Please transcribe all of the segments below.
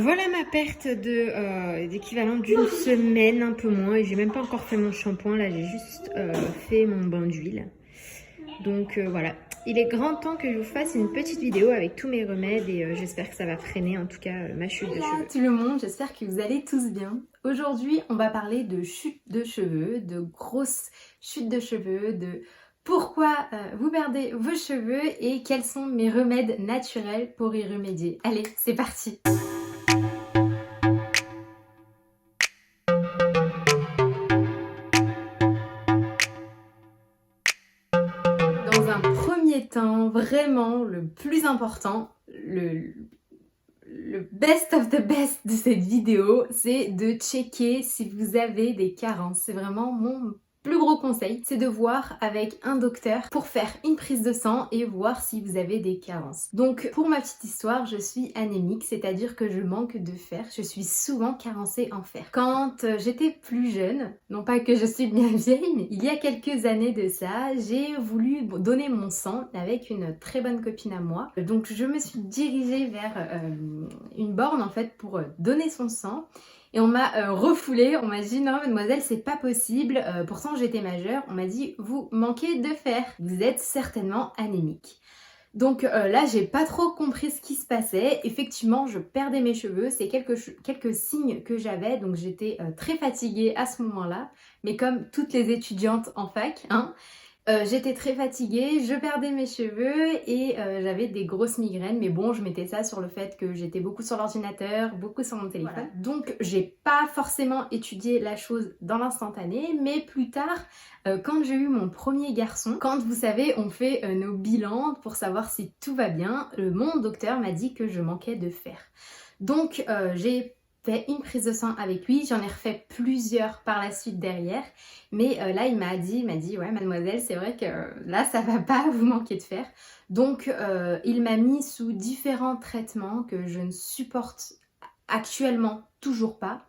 Voilà ma perte d'équivalent d'une semaine, un peu moins. Et j'ai même pas encore fait mon shampoing. Là, j'ai juste fait mon bain d'huile. Donc voilà. Il est grand temps que je vous fasse une petite vidéo avec tous mes remèdes et j'espère que ça va freiner en tout cas ma chute de cheveux. Bonjour tout le monde, j'espère que vous allez tous bien. Aujourd'hui, on va parler de chute de cheveux, de grosses chutes de cheveux, de pourquoi vous perdez vos cheveux et quels sont mes remèdes naturels pour y remédier. Allez, c'est parti! Dans un premier temps, vraiment le plus important, le best of the best de cette vidéo, c'est de checker si vous avez des carences. C'est vraiment mon plus gros conseil, c'est de voir avec un docteur pour faire une prise de sang et voir si vous avez des carences. Donc pour ma petite histoire, je suis anémique, c'est-à-dire que je manque de fer. Je suis souvent carencée en fer. Quand j'étais plus jeune, non pas que je suis bien vieille, mais il y a quelques années de ça, j'ai voulu donner mon sang avec une très bonne copine à moi. Donc je me suis dirigée vers une borne en fait pour donner son sang. Et on m'a refoulé, on m'a dit non mademoiselle c'est pas possible, pourtant j'étais majeure, on m'a dit vous manquez de fer, vous êtes certainement anémique. Donc là j'ai pas trop compris ce qui se passait, effectivement je perdais mes cheveux, c'est quelques signes que j'avais, donc j'étais très fatiguée à ce moment-là, mais comme toutes les étudiantes en fac, hein, j'étais très fatiguée, je perdais mes cheveux et j'avais des grosses migraines. Mais bon, je mettais ça sur le fait que j'étais beaucoup sur l'ordinateur, beaucoup sur mon téléphone. Voilà. Donc j'ai pas forcément étudié la chose dans l'instantané, mais plus tard, quand j'ai eu mon premier garçon, quand vous savez, on fait nos bilans pour savoir si tout va bien, mon docteur m'a dit que je manquais de fer. Donc j'ai fait une prise de sang avec lui, j'en ai refait plusieurs par la suite derrière, mais là il m'a dit ouais mademoiselle c'est vrai que là ça va pas, vous manquez de fer. Donc il m'a mis sous différents traitements que je ne supporte actuellement toujours pas,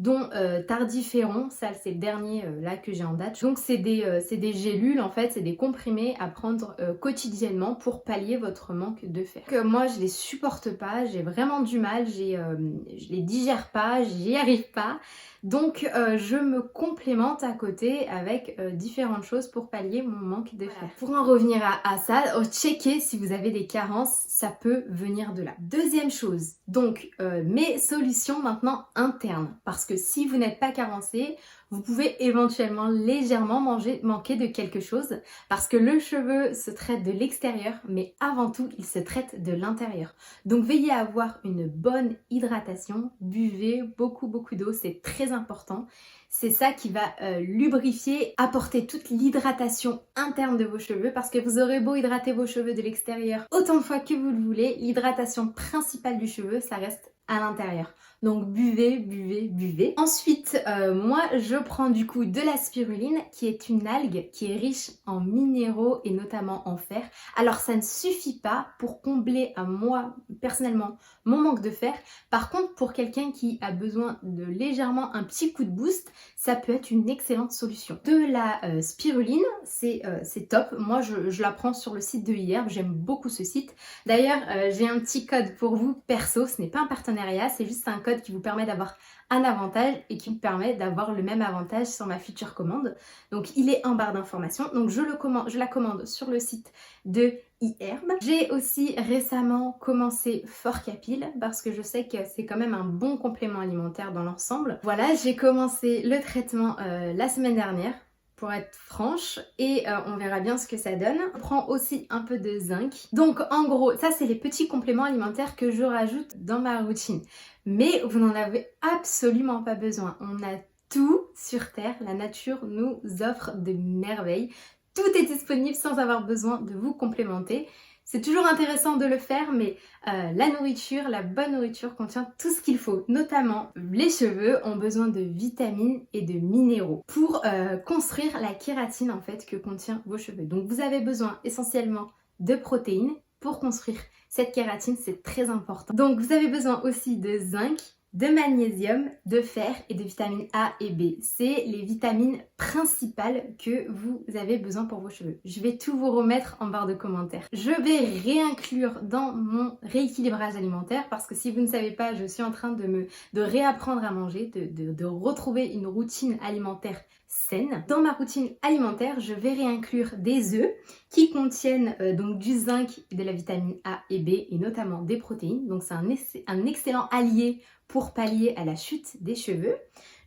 dont Tardiféron, ça c'est le dernier là que j'ai en date. Donc c'est des gélules en fait, c'est des comprimés à prendre quotidiennement pour pallier votre manque de fer. Donc, moi je les supporte pas, j'ai vraiment du mal, je les digère pas, j'y arrive pas. Donc je me complémente à côté avec différentes choses pour pallier mon manque de fer. Voilà. Pour en revenir à ça, checker si vous avez des carences, ça peut venir de là. Deuxième chose, donc mes solutions maintenant internes. Parce que si vous n'êtes pas carencé, vous pouvez éventuellement légèrement manquer de quelque chose. Parce que le cheveu se traite de l'extérieur, mais avant tout, il se traite de l'intérieur. Donc veillez à avoir une bonne hydratation, buvez beaucoup d'eau, c'est très important. C'est ça qui va lubrifier, apporter toute l'hydratation interne de vos cheveux parce que vous aurez beau hydrater vos cheveux de l'extérieur autant de fois que vous le voulez, l'hydratation principale du cheveu, ça reste à l'intérieur. Donc buvez. Ensuite, moi je prends du coup de la spiruline qui est une algue qui est riche en minéraux et notamment en fer. Alors ça ne suffit pas pour combler à moi personnellement mon manque de fer. Par contre pour quelqu'un qui a besoin de légèrement un petit coup de boost, ça peut être une excellente solution. De la spiruline, c'est top. Moi je la prends sur le site de iHerb, j'aime beaucoup ce site. D'ailleurs j'ai un petit code pour vous perso, ce n'est pas un partenariat, c'est juste un code qui vous permet d'avoir un avantage et qui me permet d'avoir le même avantage sur ma future commande. Donc il est en barre d'informations. Donc je la commande sur le site de iHerb. J'ai aussi récemment commencé Forcapil parce que je sais que c'est quand même un bon complément alimentaire dans l'ensemble. Voilà, j'ai commencé le traitement la semaine dernière, pour être franche, et on verra bien ce que ça donne. On prend aussi un peu de zinc. Donc en gros, ça c'est les petits compléments alimentaires que je rajoute dans ma routine. Mais vous n'en avez absolument pas besoin. On a tout sur Terre, la nature nous offre des merveilles. Tout est disponible sans avoir besoin de vous complémenter. C'est toujours intéressant de le faire, mais la nourriture, la bonne nourriture contient tout ce qu'il faut. Notamment, les cheveux ont besoin de vitamines et de minéraux pour construire la kératine en fait que contient vos cheveux. Donc vous avez besoin essentiellement de protéines pour construire cette kératine, c'est très important. Donc vous avez besoin aussi de zinc, de magnésium, de fer et de vitamines A et B. C'est les vitamines principales que vous avez besoin pour vos cheveux. Je vais tout vous remettre en barre de commentaires. Je vais réinclure dans mon rééquilibrage alimentaire parce que si vous ne savez pas, je suis en train de réapprendre à manger, de retrouver une routine alimentaire saine. Dans ma routine alimentaire, je vais réinclure des œufs qui contiennent donc du zinc, de la vitamine A et B et notamment des protéines. Donc c'est un excellent allié pour pallier à la chute des cheveux.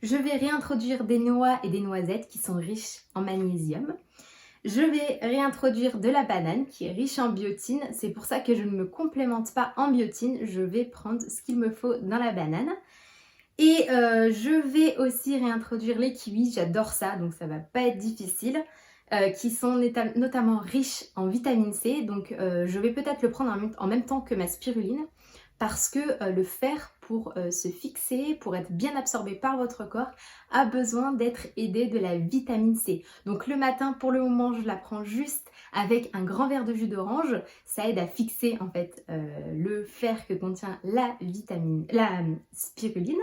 Je vais réintroduire des noix et des noisettes qui sont riches en magnésium. Je vais réintroduire de la banane qui est riche en biotine. C'est pour ça que je ne me complémente pas en biotine. Je vais prendre ce qu'il me faut dans la banane. Et je vais aussi réintroduire les kiwis. J'adore ça, donc ça va pas être difficile. Qui sont notamment riches en vitamine C. Donc je vais peut-être le prendre en même temps que ma spiruline. Parce que le fer, pour se fixer, pour être bien absorbé par votre corps, a besoin d'être aidé de la vitamine C. Donc le matin, pour le moment, je la prends juste avec un grand verre de jus d'orange. Ça aide à fixer en fait le fer que contient la spiruline.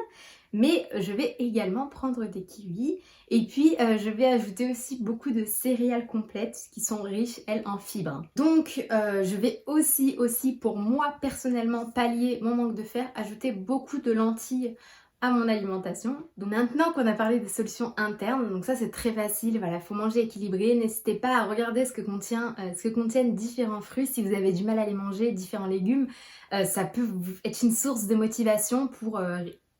Mais je vais également prendre des kiwis et puis je vais ajouter aussi beaucoup de céréales complètes qui sont riches, elles, en fibres. Donc je vais aussi pour moi personnellement pallier mon manque de fer, ajouter beaucoup de lentilles à mon alimentation. Donc maintenant qu'on a parlé des solutions internes, donc ça c'est très facile, voilà, faut manger équilibré. N'hésitez pas à regarder ce que contiennent différents fruits. Si vous avez du mal à les manger, différents légumes, ça peut être une source de motivation pour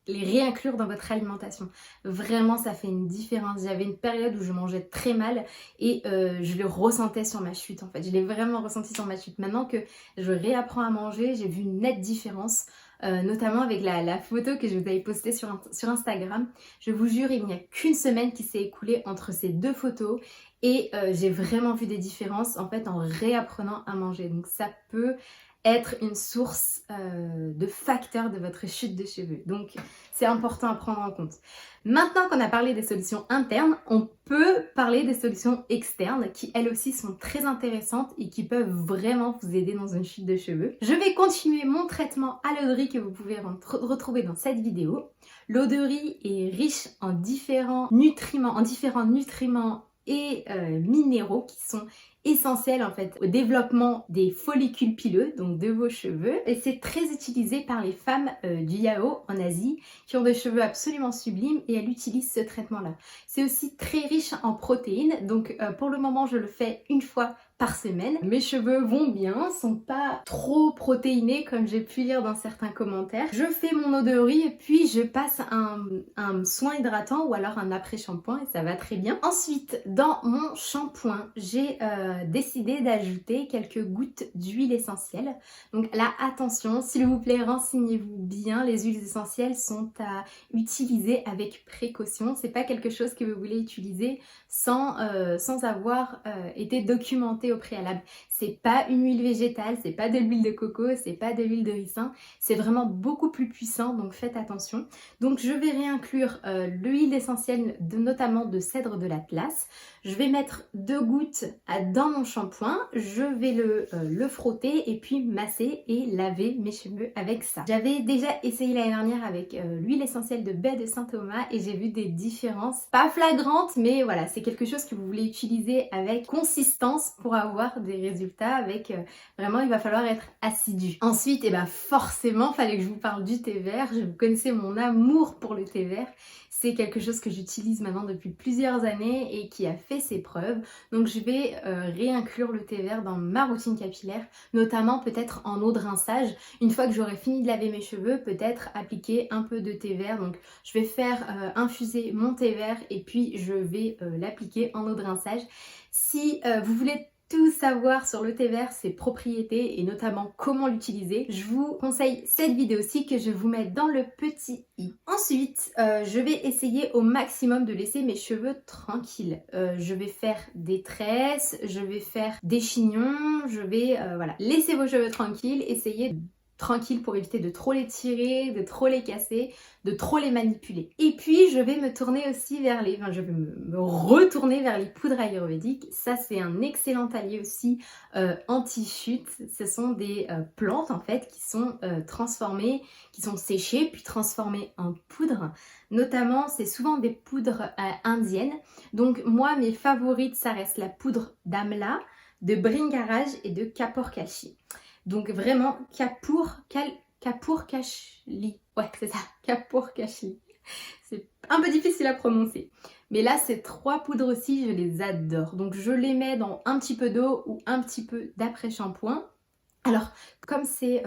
les réinclure dans votre alimentation. Vraiment, ça fait une différence. J'avais une période où je mangeais très mal et je le ressentais sur ma chute en fait. Je l'ai vraiment ressenti sur ma chute. Maintenant que je réapprends à manger, j'ai vu une nette différence, notamment avec la photo que je vous avais postée sur Instagram. Je vous jure, il n'y a qu'une semaine qui s'est écoulée entre ces deux photos et j'ai vraiment vu des différences en fait en réapprenant à manger. Donc ça peut être une source de facteurs de votre chute de cheveux. Donc c'est important à prendre en compte. Maintenant qu'on a parlé des solutions internes, on peut parler des solutions externes qui elles aussi sont très intéressantes et qui peuvent vraiment vous aider dans une chute de cheveux. Je vais continuer mon traitement à l'eau de riz que vous pouvez retrouver dans cette vidéo. L'eau de riz est riche en différents nutriments et minéraux qui sont essentiels en fait au développement des follicules pileux, donc de vos cheveux. Et c'est très utilisé par les femmes du Yao en Asie qui ont des cheveux absolument sublimes et elles utilisent ce traitement-là. C'est aussi très riche en protéines, donc pour le moment je le fais une fois par semaine. Mes cheveux vont bien, sont pas trop protéinés comme j'ai pu lire dans certains commentaires. Je fais mon eau de riz et puis je passe un soin hydratant ou alors un après-shampoing et ça va très bien. Ensuite, dans mon shampoing, j'ai décidé d'ajouter quelques gouttes d'huile essentielle. Donc là, attention, s'il vous plaît, renseignez-vous bien. Les huiles essentielles sont à utiliser avec précaution. C'est pas quelque chose que vous voulez utiliser sans avoir été documenté au préalable. C'est pas une huile végétale, c'est pas de l'huile de coco, c'est pas de l'huile de ricin, c'est vraiment beaucoup plus puissant, donc faites attention. Donc je vais réinclure l'huile essentielle notamment de cèdre de l'Atlas. Je vais mettre 2 gouttes dans mon shampoing, je vais le frotter et puis masser et laver mes cheveux avec ça. J'avais déjà essayé l'année dernière avec l'huile essentielle de baie de Saint-Thomas et j'ai vu des différences, pas flagrantes, mais voilà, c'est quelque chose que vous voulez utiliser avec consistance pour avoir des résultats avec vraiment il va falloir être assidu. Ensuite, forcément, fallait que je vous parle du thé vert. Vous connaissez mon amour pour le thé vert. C'est quelque chose que j'utilise maintenant depuis plusieurs années et qui a fait ses preuves. Donc je vais réinclure le thé vert dans ma routine capillaire, notamment peut-être en eau de rinçage. Une fois que j'aurai fini de laver mes cheveux, peut-être appliquer un peu de thé vert. Donc je vais faire infuser mon thé vert et puis je vais l'appliquer en eau de rinçage. Si vous voulez tout savoir sur le thé vert, ses propriétés et notamment comment l'utiliser, je vous conseille cette vidéo-ci que je vous mets dans le petit i. Ensuite, je vais essayer au maximum de laisser mes cheveux tranquilles. Je vais faire des tresses, je vais faire des chignons, je vais voilà, laisser vos cheveux tranquilles, essayer tranquille pour éviter de trop les tirer, de trop les casser, de trop les manipuler. Et puis je vais me tourner aussi vers les, enfin je vais me retourner vers les poudres ayurvédiques. Ça c'est un excellent allié aussi anti-chute. Ce sont des plantes en fait qui sont transformées, qui sont séchées puis transformées en poudre. Notamment c'est souvent des poudres indiennes. Donc moi mes favorites ça reste la poudre d'amla, de Bringaraj et de Kapur-Kashi. Donc vraiment Kapur-Kashli. Ouais, c'est ça, Kapur-Kashli. C'est un peu difficile à prononcer. Mais là, ces 3 poudres aussi, je les adore. Donc je les mets dans un petit peu d'eau ou un petit peu d'après-shampoing. Alors, comme c'est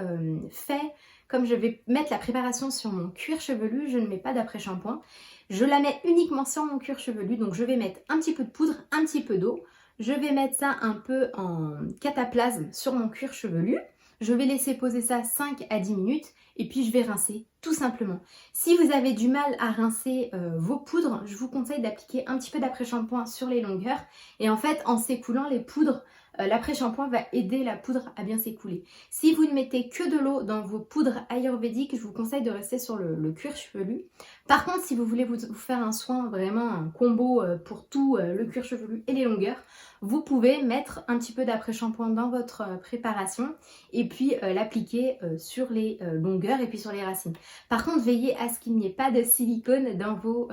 fait, comme je vais mettre la préparation sur mon cuir chevelu, je ne mets pas d'après-shampoing. Je la mets uniquement sur mon cuir chevelu. Donc je vais mettre un petit peu de poudre, un petit peu d'eau. Je vais mettre ça un peu en cataplasme sur mon cuir chevelu. Je vais laisser poser ça 5 à 10 minutes et puis je vais rincer tout simplement. Si vous avez du mal à rincer vos poudres, je vous conseille d'appliquer un petit peu d'après-shampoing sur les longueurs. Et en fait, en s'écoulant les poudres, l'après-shampoing va aider la poudre à bien s'écouler. Si vous ne mettez que de l'eau dans vos poudres ayurvédiques, je vous conseille de rester sur le cuir chevelu. Par contre, si vous voulez vous faire un soin, vraiment un combo pour tout le cuir chevelu et les longueurs, vous pouvez mettre un petit peu d'après-shampoing dans votre préparation et puis l'appliquer sur les longueurs et puis sur les racines. Par contre, veillez à ce qu'il n'y ait pas de silicone dans vos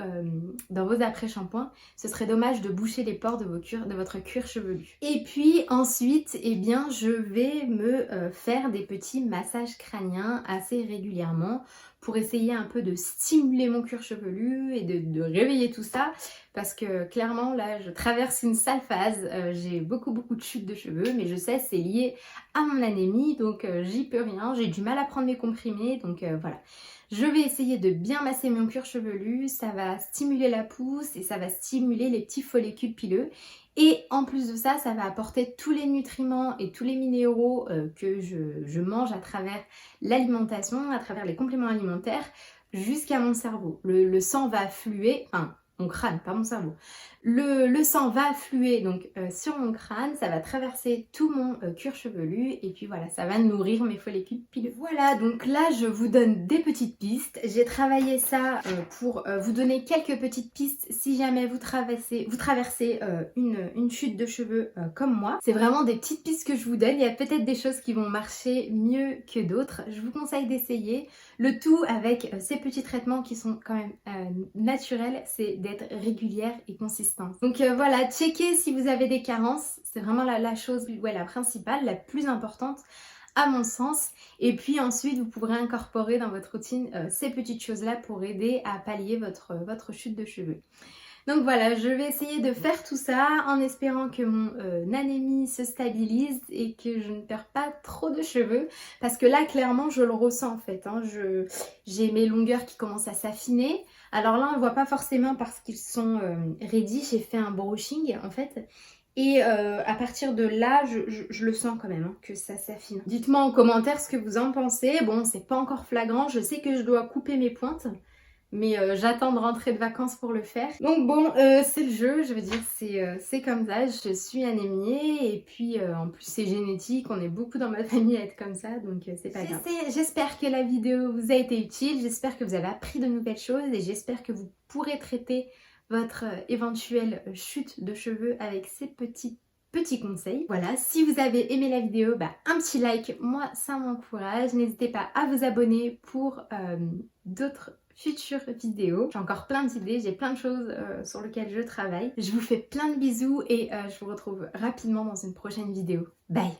après-shampoings. Ce serait dommage de boucher les pores de votre cuir chevelu. Et puis ensuite, eh bien, je vais me faire des petits massages crâniens assez régulièrement pour essayer un peu de stimuler mon cuir chevelu et de réveiller tout ça parce que clairement là je traverse une sale phase, j'ai beaucoup de chutes de cheveux mais je sais c'est lié à mon anémie donc j'y peux rien, j'ai du mal à prendre mes comprimés donc voilà. Je vais essayer de bien masser mon cuir chevelu, ça va stimuler la pousse et ça va stimuler les petits follicules pileux. Et en plus de ça, ça va apporter tous les nutriments et tous les minéraux que je mange à travers l'alimentation, à travers les compléments alimentaires, jusqu'à mon cerveau. Le sang va affluer, enfin mon crâne, pas mon cerveau. Le sang va affluer donc sur mon crâne, ça va traverser tout mon cuir chevelu et puis voilà, ça va nourrir mes follicules pileux. Voilà, donc là je vous donne des petites pistes. J'ai travaillé ça pour vous donner quelques petites pistes si jamais vous traversez une chute de cheveux comme moi. C'est vraiment des petites pistes que je vous donne. Il y a peut-être des choses qui vont marcher mieux que d'autres. Je vous conseille d'essayer. Le tout avec ces petits traitements qui sont quand même naturels, c'est d'être régulière et consistante. Donc voilà, checkez si vous avez des carences, c'est vraiment la chose, la principale, la plus importante à mon sens. Et puis ensuite, vous pourrez incorporer dans votre routine ces petites choses-là pour aider à pallier votre chute de cheveux. Donc voilà, je vais essayer de faire tout ça en espérant que mon anémie se stabilise et que je ne perds pas trop de cheveux. Parce que là, clairement, je le ressens en fait. Hein. J'ai mes longueurs qui commencent à s'affiner. Alors là, on ne voit pas forcément parce qu'ils sont raidis. J'ai fait un brushing en fait. Et à partir de là, je le sens quand même hein, que ça s'affine. Dites-moi en commentaire ce que vous en pensez. Bon, c'est pas encore flagrant. Je sais que je dois couper mes pointes. Mais j'attends de rentrer de vacances pour le faire. Donc bon, c'est le jeu, je veux dire, c'est comme ça, je suis anémiée et puis en plus c'est génétique, on est beaucoup dans ma famille à être comme ça, donc c'est pas grave. J'espère que la vidéo vous a été utile, j'espère que vous avez appris de nouvelles choses et j'espère que vous pourrez traiter votre éventuelle chute de cheveux avec ces petits conseils. Voilà, si vous avez aimé la vidéo, un petit like, moi ça m'encourage. N'hésitez pas à vous abonner pour d'autres futures vidéos. J'ai encore plein d'idées, j'ai plein de choses sur lesquelles je travaille. Je vous fais plein de bisous et je vous retrouve rapidement dans une prochaine vidéo. Bye!